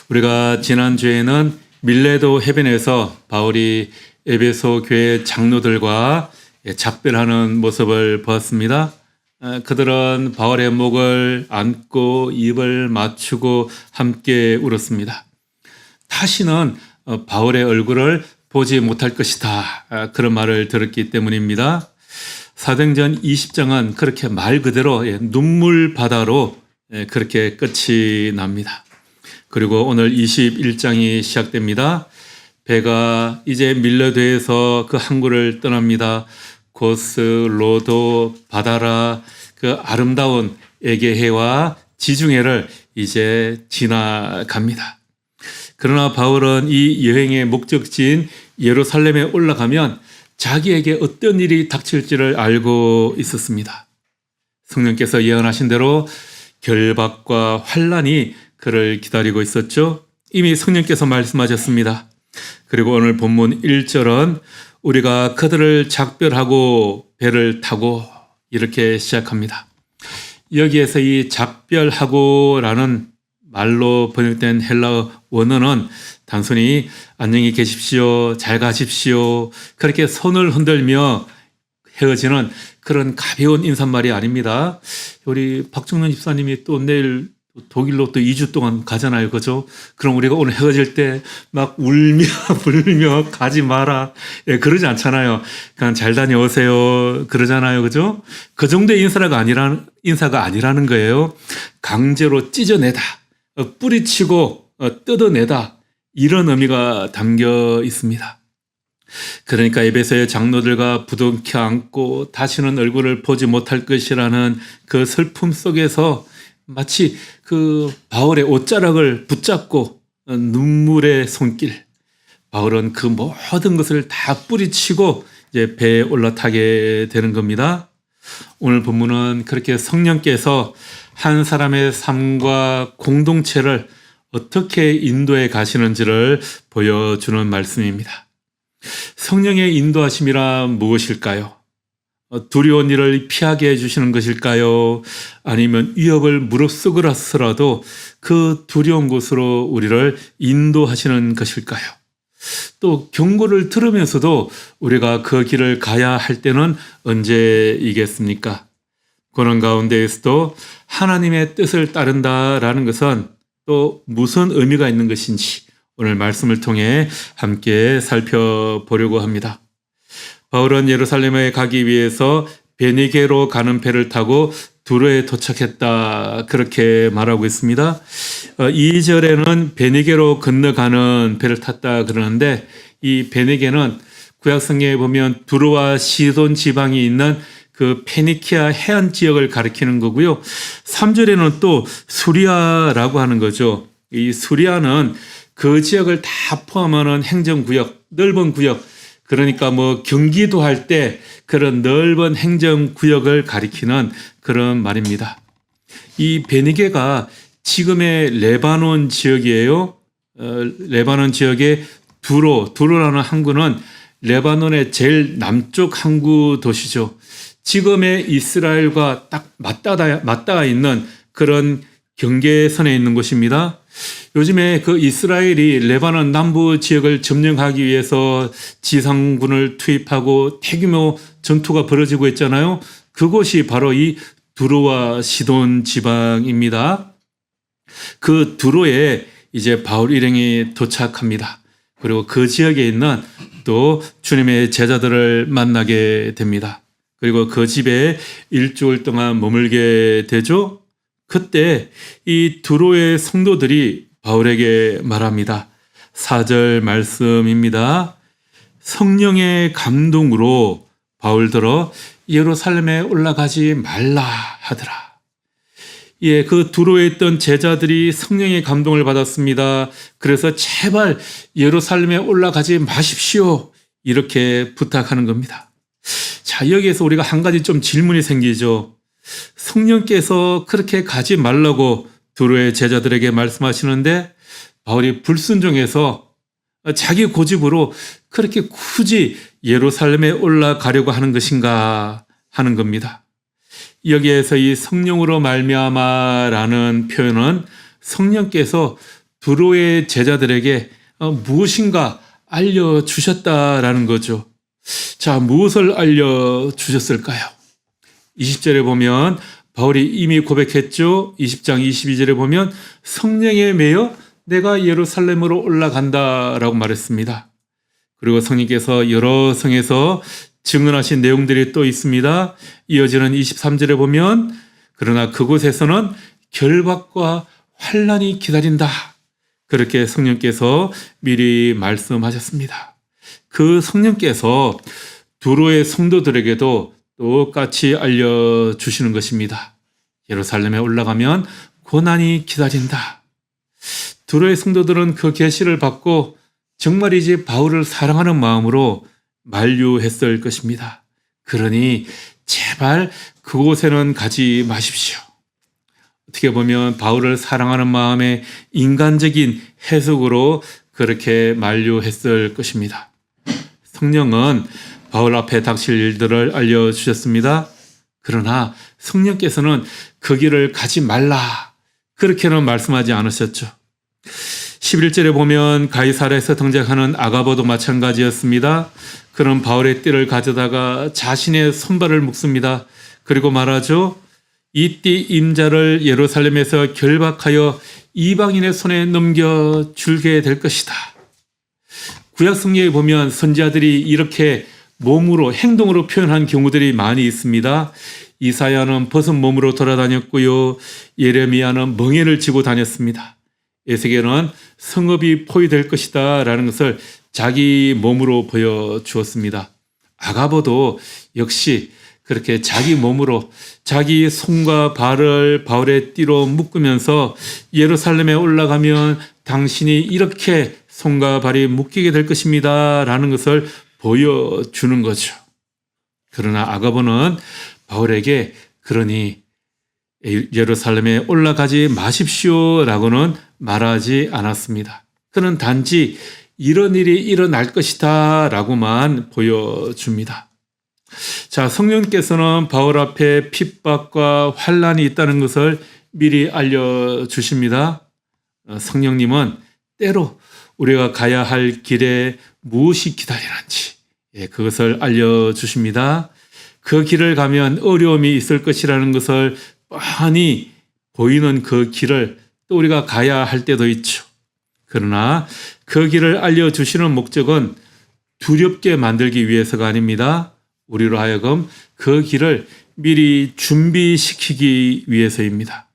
우리가 지난주에는 밀레도 해변에서 바울이 에베소 교회 장로들과 작별하는 모습을 보았습니다. 그들은 바울의 목을 안고 입을 맞추고 함께 울었습니다. 다시는 바울의 얼굴을 보지 못할 것이다. 그런 말을 들었기 때문입니다. 사도행전 20장은 그렇게 말 그대로 눈물 바다로 그렇게 끝이 납니다. 그리고 오늘 21장이 시작됩니다. 배가 이제 밀레도에서 그 항구를 떠납니다. 고스, 로도, 바다라, 그 아름다운 에게해와 지중해를 이제 지나갑니다. 그러나 바울은 이 여행의 목적지인 예루살렘에 올라가면 자기에게 어떤 일이 닥칠지를 알고 있었습니다. 성령께서 예언하신 대로 결박과 환난이 그를 기다리고 있었죠. 이미 성령께서 말씀하셨습니다. 그리고 오늘 본문 1절은 우리가 그들을 작별하고 배를 타고 이렇게 시작합니다. 여기에서 이 작별하고라는 말로 번역된 헬라어 원어는 단순히 안녕히 계십시오, 잘 가십시오 그렇게 손을 흔들며 헤어지는 그런 가벼운 인사말이 아닙니다. 우리 박정론 집사님이 또 내일 독일로 또 2주 동안 가잖아요. 그죠? 그럼 우리가 오늘 헤어질 때 막 울며 불며 가지 마라. 그러지 않잖아요. 그냥 잘 다녀오세요. 그러잖아요. 그죠? 그 정도의 인사가 아니라는 거예요. 강제로 찢어내다. 뿌리치고 뜯어내다. 이런 의미가 담겨 있습니다. 그러니까 에베소의 장로들과 부둥켜 안고 다시는 얼굴을 보지 못할 것이라는 그 슬픔 속에서 마치 그 바울의 옷자락을 붙잡고 눈물의 손길. 바울은 그 모든 것을 다 뿌리치고 이제 배에 올라타게 되는 겁니다. 오늘 본문은 그렇게 성령께서 한 사람의 삶과 공동체를 어떻게 인도해 가시는지를 보여주는 말씀입니다. 성령의 인도하심이란 무엇일까요? 두려운 일을 피하게 해주시는 것일까요? 아니면 위협을 무릅쓰고라서라도 그 두려운 곳으로 우리를 인도하시는 것일까요? 또 경고를 들으면서도 우리가 그 길을 가야 할 때는 언제이겠습니까? 그런 가운데에서도 하나님의 뜻을 따른다라는 것은 또 무슨 의미가 있는 것인지 오늘 말씀을 통해 함께 살펴보려고 합니다. 바울은 예루살렘에 가기 위해서 베니게로 가는 배를 타고 두로에 도착했다 그렇게 말하고 있습니다. 2절에는 베니게로 건너가는 배를 탔다 그러는데 이 베니게는 구약성경에 보면 두로와 시돈 지방이 있는 그 페니키아 해안 지역을 가리키는 거고요. 3절에는 또 수리아라고 하는 거죠. 이 수리아는 그 지역을 다 포함하는 행정구역, 넓은 구역, 그러니까 뭐 경기도 할 때 그런 넓은 행정구역을 가리키는 그런 말입니다. 이 베니게가 지금의 레바논 지역이에요. 레바논 지역의 두로라는 항구는 레바논의 제일 남쪽 항구 도시죠. 지금의 이스라엘과 딱 맞닿아 있는 그런 경계선에 있는 곳입니다. 요즘에 그 이스라엘이 레바논 남부 지역을 점령하기 위해서 지상군을 투입하고 대규모 전투가 벌어지고 있잖아요. 그곳이 바로 이 두로와 시돈 지방입니다. 그 두로에 이제 바울 일행이 도착합니다. 그리고 그 지역에 있는 또 주님의 제자들을 만나게 됩니다. 그리고 그 집에 일주일 동안 머물게 되죠. 그때 이 두로의 성도들이 바울에게 말합니다. 4절 말씀입니다. 성령의 감동으로 바울더러 예루살렘에 올라가지 말라 하더라. 예, 그 두로에 있던 제자들이 성령의 감동을 받았습니다. 그래서 제발 예루살렘에 올라가지 마십시오. 이렇게 부탁하는 겁니다. 자, 여기에서 우리가 한 가지 좀 질문이 생기죠. 성령께서 그렇게 가지 말라고 두로의 제자들에게 말씀하시는데 바울이 불순종해서 자기 고집으로 그렇게 굳이 예루살렘에 올라가려고 하는 것인가 하는 겁니다. 여기에서 이 성령으로 말미암아라는 표현은 성령께서 두로의 제자들에게 무엇인가 알려주셨다라는 거죠. 자, 무엇을 알려주셨을까요? 20절에 보면 바울이 이미 고백했죠. 20장 22절에 보면 성령에 매여 내가 예루살렘으로 올라간다라고 말했습니다. 그리고 성령께서 여러 성에서 증언하신 내용들이 또 있습니다. 이어지는 23절에 보면 그러나 그곳에서는 결박과 환난이 기다린다. 그렇게 성령께서 미리 말씀하셨습니다. 그 성령께서 두로의 성도들에게도 똑같이 알려주시는 것입니다. 예루살렘에 올라가면 고난이 기다린다. 두로의 성도들은 그 계시를 받고 정말이지 바울을 사랑하는 마음으로 만류했을 것입니다. 그러니 제발 그곳에는 가지 마십시오. 어떻게 보면 바울을 사랑하는 마음의 인간적인 해석으로 그렇게 만류했을 것입니다. 성령은 바울 앞에 닥칠 일들을 알려주셨습니다. 그러나 성령께서는 그 길을 가지 말라. 그렇게는 말씀하지 않으셨죠. 11절에 보면 가이사랴에서 등장하는 아가보도 마찬가지였습니다. 그는 바울의 띠를 가져다가 자신의 손발을 묶습니다. 그리고 말하죠. 이 띠 임자를 예루살렘에서 결박하여 이방인의 손에 넘겨줄게 될 것이다. 구약 성경에 보면 선지자들이 이렇게 몸으로 행동으로 표현한 경우들이 많이 있습니다. 이사야는 벗은 몸으로 돌아다녔고요. 예레미야는 멍에를 쥐고 다녔습니다. 에스겔은 성읍이 포위될 것이다 라는 것을 자기 몸으로 보여주었습니다. 아가보도 역시 그렇게 자기 몸으로 자기 손과 발을 바울의 띠로 묶으면서 예루살렘에 올라가면 당신이 이렇게 손과 발이 묶이게 될 것입니다 라는 것을 보여주는 거죠. 그러나 아가보는 바울에게 그러니 예루살렘에 올라가지 마십시오 라고는 말하지 않았습니다. 그는 단지 이런 일이 일어날 것이다 라고만 보여줍니다. 자, 성령께서는 바울 앞에 핍박과 환난이 있다는 것을 미리 알려주십니다. 성령님은 때로 우리가 가야 할 길에 무엇이 기다리는지 그것을 알려주십니다. 그 길을 가면 어려움이 있을 것이라는 것을 뻔히 보이는 그 길을 또 우리가 가야 할 때도 있죠. 그러나 그 길을 알려주시는 목적은 두렵게 만들기 위해서가 아닙니다. 우리로 하여금 그 길을 미리 준비시키기 위해서입니다.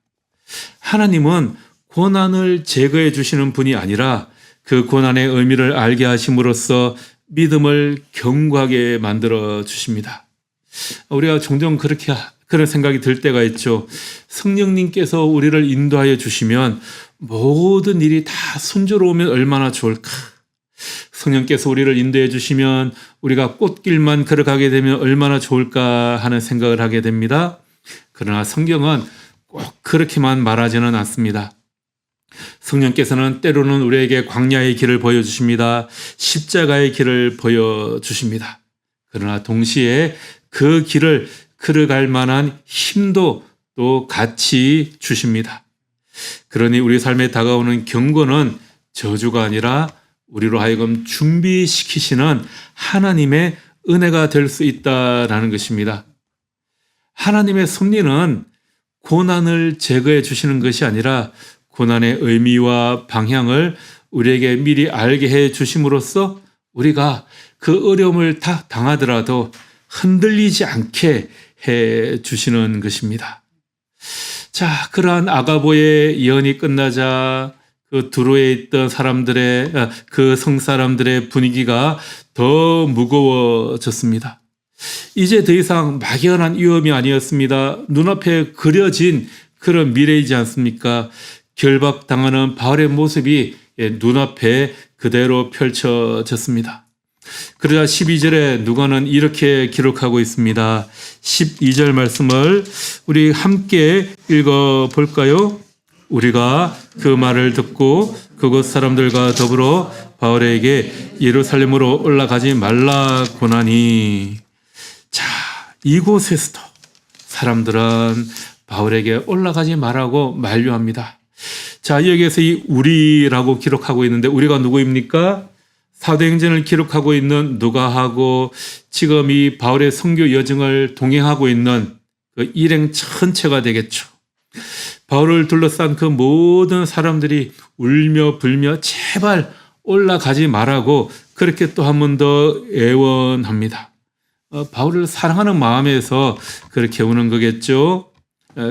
하나님은 고난을 제거해 주시는 분이 아니라 그 고난의 의미를 알게 하심으로써 믿음을 견고하게 만들어 주십니다. 우리가 종종 그런 생각이 들 때가 있죠. 성령님께서 우리를 인도하여 주시면 모든 일이 다 순조로우면 얼마나 좋을까. 성령께서 우리를 인도해 주시면 우리가 꽃길만 걸어가게 되면 얼마나 좋을까 하는 생각을 하게 됩니다. 그러나 성경은 꼭 그렇게만 말하지는 않습니다. 성령께서는 때로는 우리에게 광야의 길을 보여주십니다. 십자가의 길을 보여주십니다. 그러나 동시에 그 길을 걸어갈 만한 힘도 또 같이 주십니다. 그러니 우리 삶에 다가오는 경고는 저주가 아니라 우리로 하여금 준비시키시는 하나님의 은혜가 될 수 있다라는 것입니다. 하나님의 섭리는 고난을 제거해 주시는 것이 아니라 고난의 의미와 방향을 우리에게 미리 알게 해 주심으로써 우리가 그 어려움을 다 당하더라도 흔들리지 않게 해 주시는 것입니다. 자, 그러한 아가보의 예언이 끝나자 그 두로에 있던 그 성사람들의 분위기가 더 무거워졌습니다. 이제 더 이상 막연한 위험이 아니었습니다. 눈앞에 그려진 그런 미래이지 않습니까? 결박당하는 바울의 모습이 눈앞에 그대로 펼쳐졌습니다. 그러자 12절에 누가는 이렇게 기록하고 있습니다. 12절 말씀을 우리 함께 읽어볼까요? 우리가 그 말을 듣고 그곳 사람들과 더불어 바울에게 예루살렘으로 올라가지 말라고 하니, 자, 이곳에서도 사람들은 바울에게 올라가지 말라고 만류합니다. 자, 자, 여기에서 이 우리라고 기록하고 있는데 우리가 누구입니까? 사도행전을 기록하고 있는 누가하고 지금 이 바울의 선교 여정을 동행하고 있는 그 일행 전체가 되겠죠. 바울을 둘러싼 그 모든 사람들이 울며 불며 제발 올라가지 말라고 그렇게 또 한 번 더 애원합니다. 바울을 사랑하는 마음에서 그렇게 우는 거겠죠.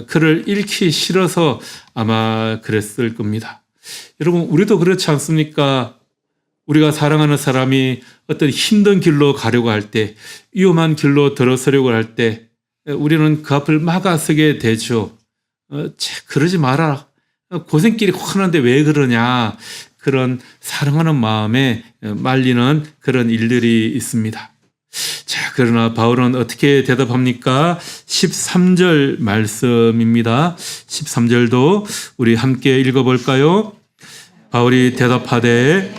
그를 잃기 싫어서 아마 그랬을 겁니다. 여러분, 우리도 그렇지 않습니까? 우리가 사랑하는 사람이 어떤 힘든 길로 가려고 할 때, 위험한 길로 들어서려고 할 때 우리는 그 앞을 막아서게 되죠. 그러지 마라. 고생길이 훤한데 왜 그러냐. 그런 사랑하는 마음에 말리는 그런 일들이 있습니다. 자, 그러나 바울은 어떻게 대답합니까? 13절 말씀입니다. 13절도 우리 함께 읽어볼까요? 바울이 대답하되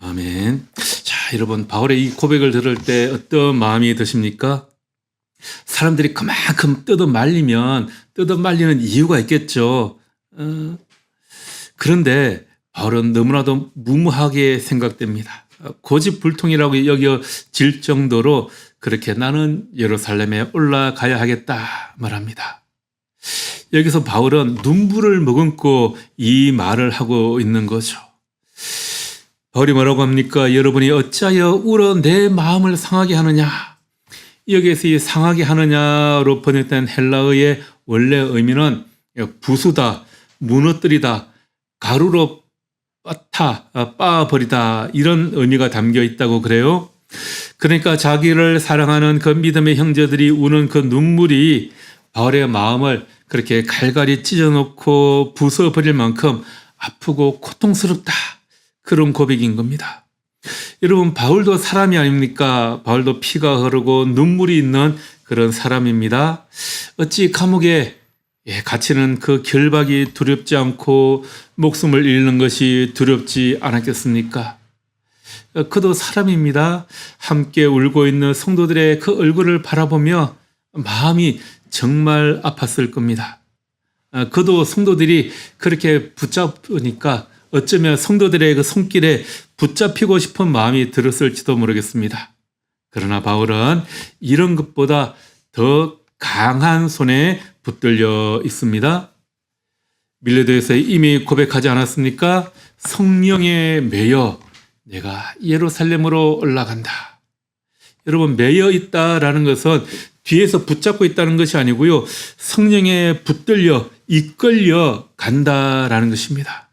아멘. 자, 여러분, 바울의 이 고백을 들을 때 어떤 마음이 드십니까? 사람들이 그만큼 뜯어 말리는 이유가 있겠죠. 그런데 바울은 너무나도 무모하게 생각됩니다. 고집불통이라고 여겨질 정도로 그렇게 나는 예루살렘에 올라가야 하겠다 말합니다. 여기서 바울은 눈물을 머금고 이 말을 하고 있는 거죠. 바울이 뭐라고 합니까? 여러분이 어찌하여 울어 내 마음을 상하게 하느냐? 여기에서 이 상하게 하느냐로 번역된 헬라어의 원래 의미는 부수다, 무너뜨리다, 가루로 빻아버리다 이런 의미가 담겨 있다고 그래요. 그러니까 자기를 사랑하는 그 믿음의 형제들이 우는 그 눈물이 바울의 마음을 그렇게 갈갈이 찢어놓고 부숴버릴 만큼 아프고 고통스럽다. 그런 고백인 겁니다. 여러분, 바울도 사람이 아닙니까? 바울도 피가 흐르고 눈물이 있는 그런 사람입니다. 어찌 감옥에 갇히는 그 결박이 두렵지 않고 목숨을 잃는 것이 두렵지 않았겠습니까? 그도 사람입니다. 함께 울고 있는 성도들의 그 얼굴을 바라보며 마음이 정말 아팠을 겁니다. 그도 성도들이 그렇게 붙잡으니까 어쩌면 성도들의 그 손길에 붙잡히고 싶은 마음이 들었을지도 모르겠습니다. 그러나 바울은 이런 것보다 더 강한 손에 붙들려 있습니다. 밀레도에서 이미 고백하지 않았습니까? 성령에 매여 내가 예루살렘으로 올라간다. 여러분, 매여 있다라는 것은 뒤에서 붙잡고 있다는 것이 아니고요. 성령에 붙들려 이끌려 간다라는 것입니다.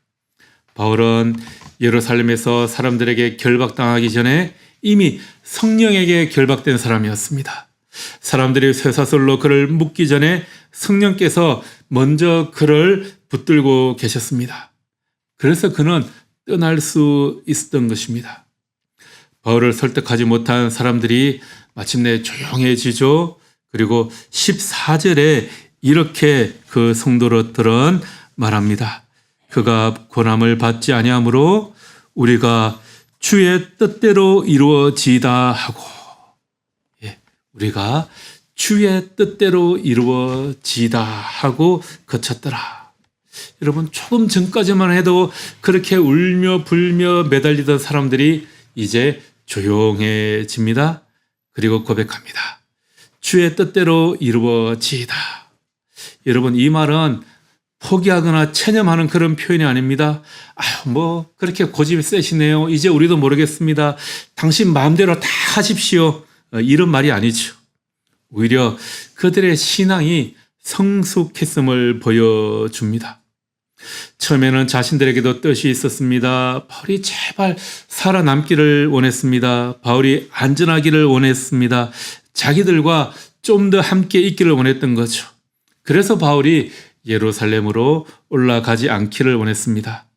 바울은 예루살렘에서 사람들에게 결박당하기 전에 이미 성령에게 결박된 사람이었습니다. 사람들이 쇠사슬로 그를 묶기 전에 성령께서 먼저 그를 붙들고 계셨습니다. 그래서 그는 떠날 수 있었던 것입니다. 바울을 설득하지 못한 사람들이 마침내 조용해지죠. 그리고 14절에 이렇게 그 성도들은 말합니다. 그가 고난을 받지 아니하므로 우리가 주의 뜻대로 이루어지다 하고, 우리가 주의 뜻대로 이루어지다 하고 그쳤더라. 여러분, 조금 전까지만 해도 그렇게 울며 불며 매달리던 사람들이 이제 조용해집니다. 그리고 고백합니다. 주의 뜻대로 이루어지다. 여러분, 이 말은 포기하거나 체념하는 그런 표현이 아닙니다. 그렇게 고집이 세시네요. 이제 우리도 모르겠습니다. 당신 마음대로 다 하십시오. 이런 말이 아니죠. 오히려 그들의 신앙이 성숙했음을 보여줍니다. 처음에는 자신들에게도 뜻이 있었습니다. 바울이 제발 살아남기를 원했습니다. 바울이 안전하기를 원했습니다. 자기들과 좀 더 함께 있기를 원했던 거죠. 그래서 바울이 예루살렘으로 올라가지 않기를 원했습니다.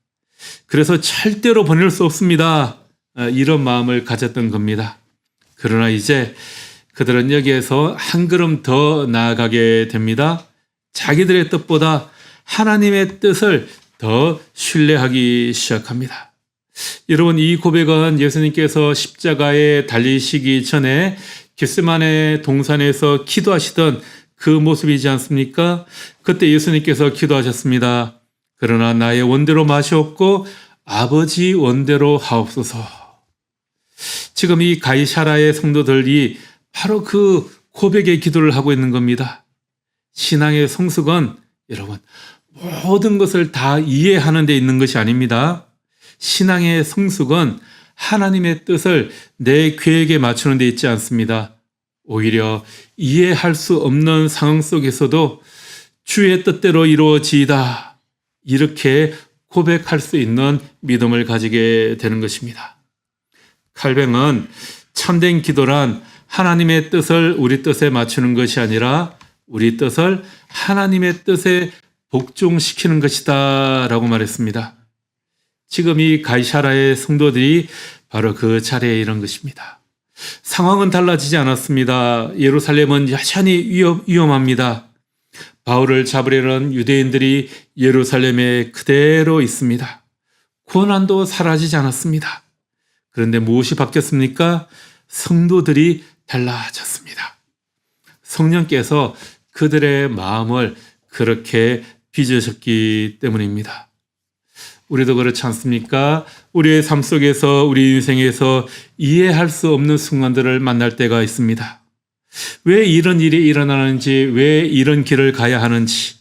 그래서 절대로 보낼 수 없습니다. 이런 마음을 가졌던 겁니다. 그러나 이제 그들은 여기에서 한 걸음 더 나아가게 됩니다. 자기들의 뜻보다 하나님의 뜻을 더 신뢰하기 시작합니다. 여러분, 이 고백은 예수님께서 십자가에 달리시기 전에 겟세마네 동산에서 기도하시던 그 모습이지 않습니까? 그때 예수님께서 기도하셨습니다. 그러나 나의 원대로 마시옵고 아버지 원대로 하옵소서. 지금 이 가이사라의 성도들이 바로 그 고백의 기도를 하고 있는 겁니다. 신앙의 성숙은 여러분, 모든 것을 다 이해하는 데 있는 것이 아닙니다. 신앙의 성숙은 하나님의 뜻을 내 계획에 맞추는 데 있지 않습니다. 오히려 이해할 수 없는 상황 속에서도 주의 뜻대로 이루어지이다, 이렇게 고백할 수 있는 믿음을 가지게 되는 것입니다. 칼뱅은 참된 기도란 하나님의 뜻을 우리 뜻에 맞추는 것이 아니라 우리 뜻을 하나님의 뜻에 복종시키는 것이다 라고 말했습니다. 지금 이 가이사라의 성도들이 바로 그 자리에 이른 것입니다. 상황은 달라지지 않았습니다. 예루살렘은 여전히 위험합니다. 바울을 잡으려는 유대인들이 예루살렘에 그대로 있습니다. 고난도 사라지지 않았습니다. 그런데 무엇이 바뀌었습니까? 성도들이 달라졌습니다. 성령께서 그들의 마음을 그렇게 빚으셨기 때문입니다. 우리도 그렇지 않습니까? 우리의 삶 속에서, 우리 인생에서 이해할 수 없는 순간들을 만날 때가 있습니다. 왜 이런 일이 일어나는지, 왜 이런 길을 가야 하는지,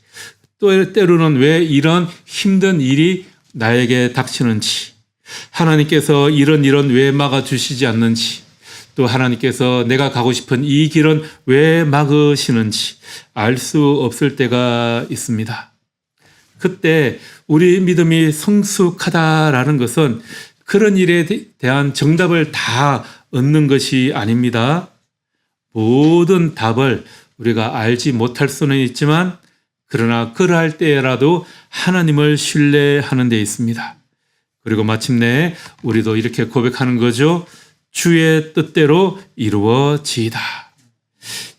또 때로는 왜 이런 힘든 일이 나에게 닥치는지, 하나님께서 이런 왜 막아주시지 않는지, 또 하나님께서 내가 가고 싶은 이 길은 왜 막으시는지 알 수 없을 때가 있습니다. 그때 우리 믿음이 성숙하다라는 것은 그런 일에 대한 정답을 다 얻는 것이 아닙니다. 모든 답을 우리가 알지 못할 수는 있지만, 그러나 그러할 때라도 하나님을 신뢰하는 데 있습니다. 그리고 마침내 우리도 이렇게 고백하는 거죠. 주의 뜻대로 이루어지이다.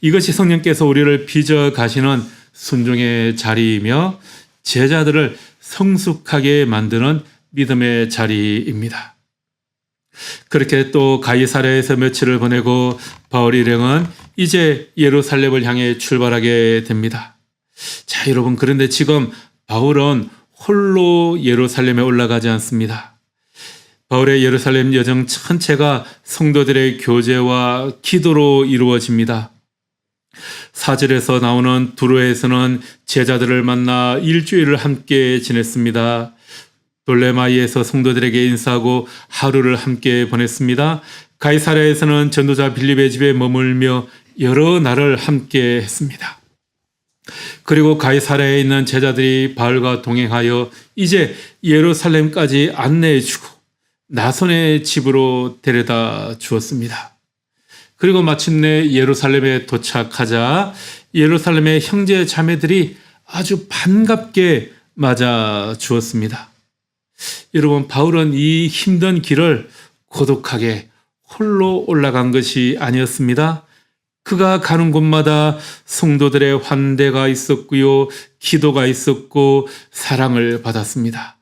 이것이 성령께서 우리를 빚어 가시는 순종의 자리이며 제자들을 성숙하게 만드는 믿음의 자리입니다. 그렇게 또 가이사랴에서 며칠을 보내고 바울 일행은 이제 예루살렘을 향해 출발하게 됩니다. 자, 여러분, 그런데 지금 바울은 홀로 예루살렘에 올라가지 않습니다. 바울의 예루살렘 여정 전체가 성도들의 교제와 기도로 이루어집니다. 4절에서 나오는 두로에서는 제자들을 만나 일주일을 함께 지냈습니다. 돌레마이에서 성도들에게 인사하고 하루를 함께 보냈습니다. 가이사랴에서는 전도자 빌립의 집에 머물며 여러 날을 함께 했습니다. 그리고 가이사랴에 있는 제자들이 바울과 동행하여 이제 예루살렘까지 안내해주고 나손의 집으로 데려다 주었습니다. 그리고 마침내 예루살렘에 도착하자 예루살렘의 형제 자매들이 아주 반갑게 맞아 주었습니다. 여러분, 바울은 이 힘든 길을 고독하게 홀로 올라간 것이 아니었습니다. 그가 가는 곳마다 성도들의 환대가 있었고요, 기도가 있었고 사랑을 받았습니다.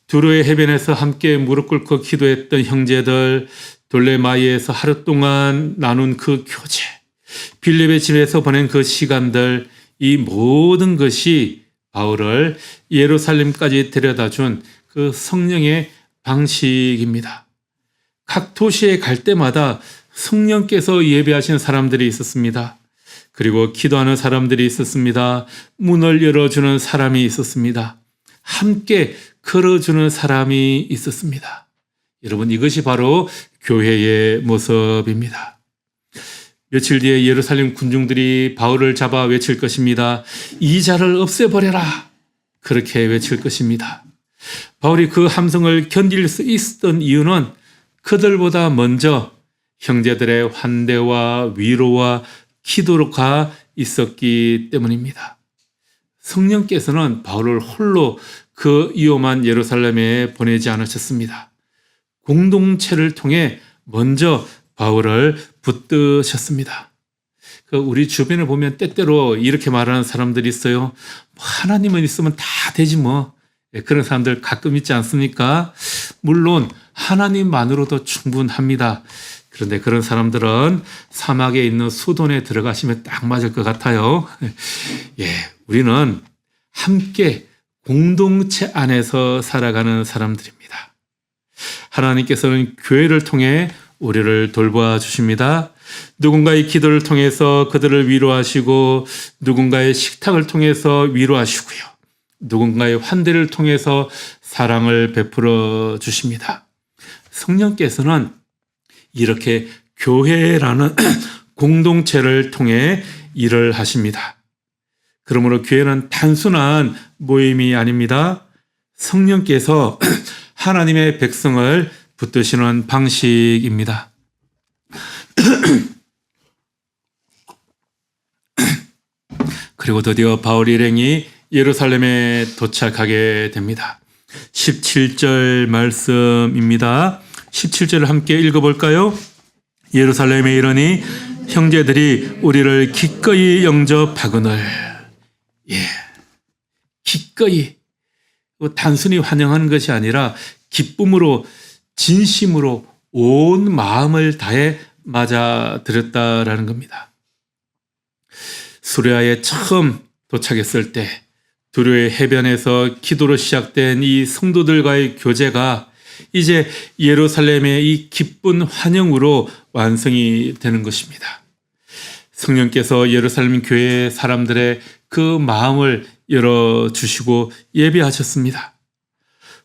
두로의 해변에서 함께 무릎 꿇고 기도했던 형제들, 돌레마이에서 하루 동안 나눈 그 교제, 빌립의 집에서 보낸 그 시간들, 이 모든 것이 바울을 예루살렘까지 데려다준 그 성령의 방식입니다. 각 도시에 갈 때마다 성령께서 예배하신 사람들이 있었습니다. 그리고 기도하는 사람들이 있었습니다. 문을 열어주는 사람이 있었습니다. 함께 걸어주는 사람이 있었습니다. 여러분, 이것이 바로 교회의 모습입니다. 며칠 뒤에 예루살렘 군중들이 바울을 잡아 외칠 것입니다. 이 자를 없애버려라. 그렇게 외칠 것입니다. 바울이 그 함성을 견딜 수 있었던 이유는 그들보다 먼저 형제들의 환대와 위로와 기도가 있었기 때문입니다. 성령께서는 바울을 홀로 그 위험한 예루살렘에 보내지 않으셨습니다. 공동체를 통해 먼저 바울을 붙드셨습니다. 우리 주변을 보면 때때로 이렇게 말하는 사람들이 있어요. 하나님은 있으면 다 되지 뭐. 그런 사람들 가끔 있지 않습니까? 물론 하나님만으로도 충분합니다. 그런데 그런 사람들은 사막에 있는 수돈에 들어가시면 딱 맞을 것 같아요. 우리는 함께 공동체 안에서 살아가는 사람들입니다. 하나님께서는 교회를 통해 우리를 돌보아 주십니다. 누군가의 기도를 통해서 그들을 위로하시고, 누군가의 식탁을 통해서 위로하시고요. 누군가의 환대를 통해서 사랑을 베풀어 주십니다. 성령께서는 이렇게 교회라는 공동체를 통해 일을 하십니다. 그러므로 교회는 단순한 모임이 아닙니다. 성령께서 하나님의 백성을 붙드시는 방식입니다. 그리고 드디어 바울 일행이 예루살렘에 도착하게 됩니다. 17절 말씀입니다. 17절을 함께 읽어볼까요? 예루살렘에 이르니 형제들이 우리를 기꺼이 영접하거늘. 기꺼이. 단순히 환영하는 것이 아니라 기쁨으로, 진심으로 온 마음을 다해 맞아들였다라는 겁니다. 수레아에 처음 도착했을 때 두로의 해변에서 기도로 시작된 이 성도들과의 교제가 이제 예루살렘의 이 기쁜 환영으로 완성이 되는 것입니다. 성령께서 예루살렘 교회 사람들의 그 마음을 열어주시고 예비하셨습니다.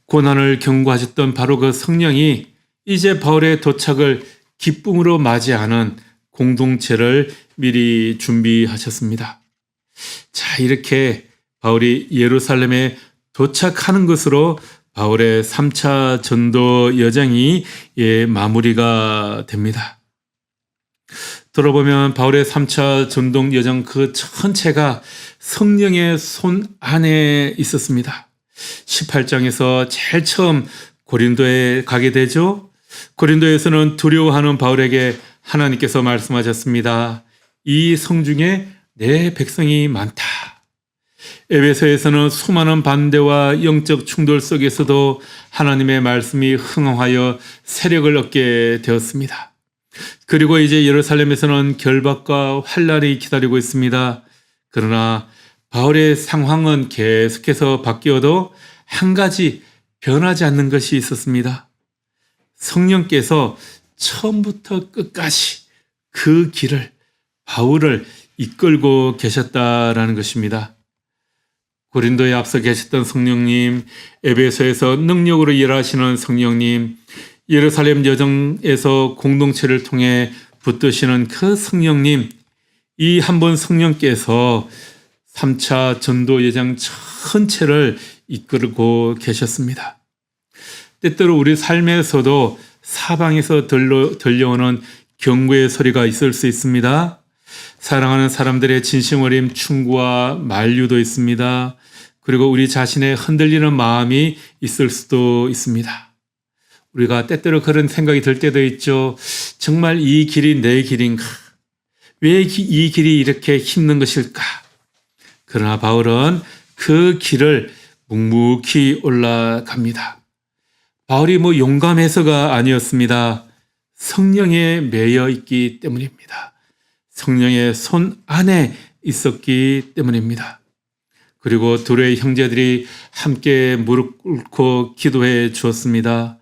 고난을 경고하셨던 바로 그 성령이 이제 바울의 도착을 기쁨으로 맞이하는 공동체를 미리 준비하셨습니다. 자, 이렇게 바울이 예루살렘에 도착하는 것으로 바울의 3차 전도 여정이 마무리가 됩니다. 들어보면 바울의 3차 전도 여정 그 전체가 성령의 손 안에 있었습니다. 18장에서 제일 처음 고린도에 가게 되죠. 고린도에서는 두려워하는 바울에게 하나님께서 말씀하셨습니다. 이 성 중에 내 백성이 많다. 에베소에서는 수많은 반대와 영적 충돌 속에서도 하나님의 말씀이 흥황하여 세력을 얻게 되었습니다. 그리고 이제 예루살렘에서는 결박과 환란이 기다리고 있습니다. 그러나 바울의 상황은 계속해서 바뀌어도 한 가지 변하지 않는 것이 있었습니다. 성령께서 처음부터 끝까지 그 길을, 바울을 이끌고 계셨다라는 것입니다. 고린도에 앞서 계셨던 성령님, 에베소에서 능력으로 일하시는 성령님, 예루살렘 여정에서 공동체를 통해 붙드시는 그 성령님, 이 한 분 성령께서 3차 전도 여정 전체를 이끌고 계셨습니다. 때때로 우리 삶에서도 사방에서 들려오는 경고의 소리가 있을 수 있습니다. 사랑하는 사람들의 진심 어린 충고와 만류도 있습니다. 그리고 우리 자신의 흔들리는 마음이 있을 수도 있습니다. 우리가 때때로 그런 생각이 들 때도 있죠. 정말 이 길이 내 길인가? 왜 이 길이 이렇게 힘든 것일까? 그러나 바울은 그 길을 묵묵히 올라갑니다. 바울이 용감해서가 아니었습니다. 성령에 매여 있기 때문입니다. 성령의 손 안에 있었기 때문입니다. 그리고 둘의 형제들이 함께 무릎 꿇고 기도해 주었습니다.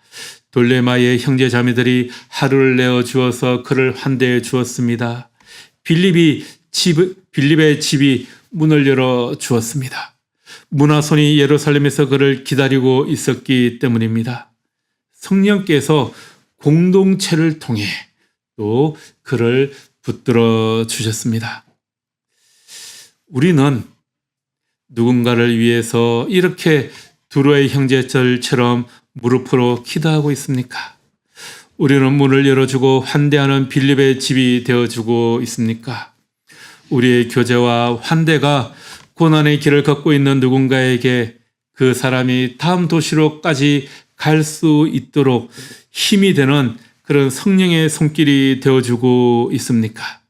돌레마의 형제 자매들이 하루를 내어 주어서 그를 환대해 주었습니다. 빌립의 집이 문을 열어 주었습니다. 문화손이 예루살렘에서 그를 기다리고 있었기 때문입니다. 성령께서 공동체를 통해 또 그를 붙들어 주셨습니다. 우리는 누군가를 위해서 이렇게 두로의 형제들처럼 무릎으로 기도하고 있습니까? 우리는 문을 열어주고 환대하는 빌립의 집이 되어주고 있습니까? 우리의 교제와 환대가 고난의 길을 걷고 있는 누군가에게 그 사람이 다음 도시로까지 갈 수 있도록 힘이 되는 그런 성령의 손길이 되어주고 있습니까?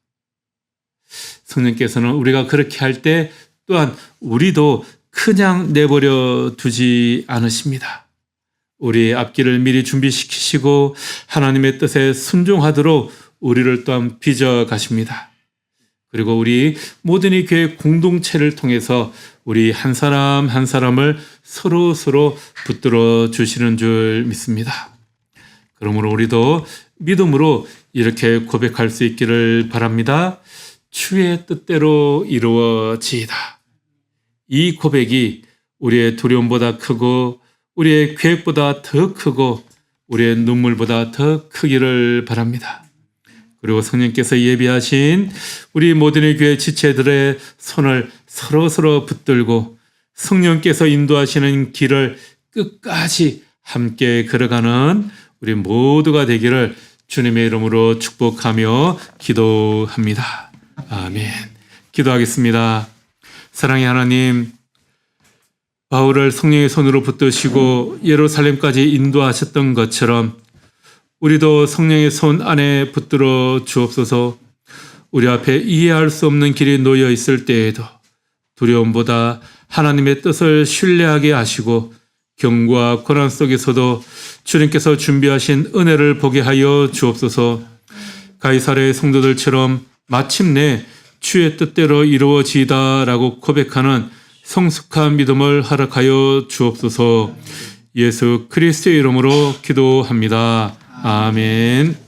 성령께서는 우리가 그렇게 할 때 또한 우리도 그냥 내버려 두지 않으십니다. 우리의 앞길을 미리 준비시키시고 하나님의 뜻에 순종하도록 우리를 또한 빚어 가십니다. 그리고 우리 모든 이 교회 공동체를 통해서 우리 한 사람 한 사람을 서로 붙들어 주시는 줄 믿습니다. 그러므로 우리도 믿음으로 이렇게 고백할 수 있기를 바랍니다. 주의 뜻대로 이루어지이다. 이 고백이 우리의 두려움보다 크고 우리의 계획보다 더 크고 우리의 눈물보다 더 크기를 바랍니다. 그리고 성령께서 예비하신 우리 모든의 교회 지체들의 손을 서로 붙들고 성령께서 인도하시는 길을 끝까지 함께 걸어가는 우리 모두가 되기를 주님의 이름으로 축복하며 기도합니다. 아멘. 기도하겠습니다. 사랑의 하나님, 바울을 성령의 손으로 붙드시고 예루살렘까지 인도하셨던 것처럼 우리도 성령의 손 안에 붙들어 주옵소서. 우리 앞에 이해할 수 없는 길이 놓여 있을 때에도 두려움보다 하나님의 뜻을 신뢰하게 하시고 경고와 고난 속에서도 주님께서 준비하신 은혜를 보게 하여 주옵소서. 가이사랴의 성도들처럼 마침내 주의 뜻대로 이루어지이다라고 고백하는 성숙한 믿음을 허락하여 주옵소서. 예수 그리스도의 이름으로 기도합니다. 아멘.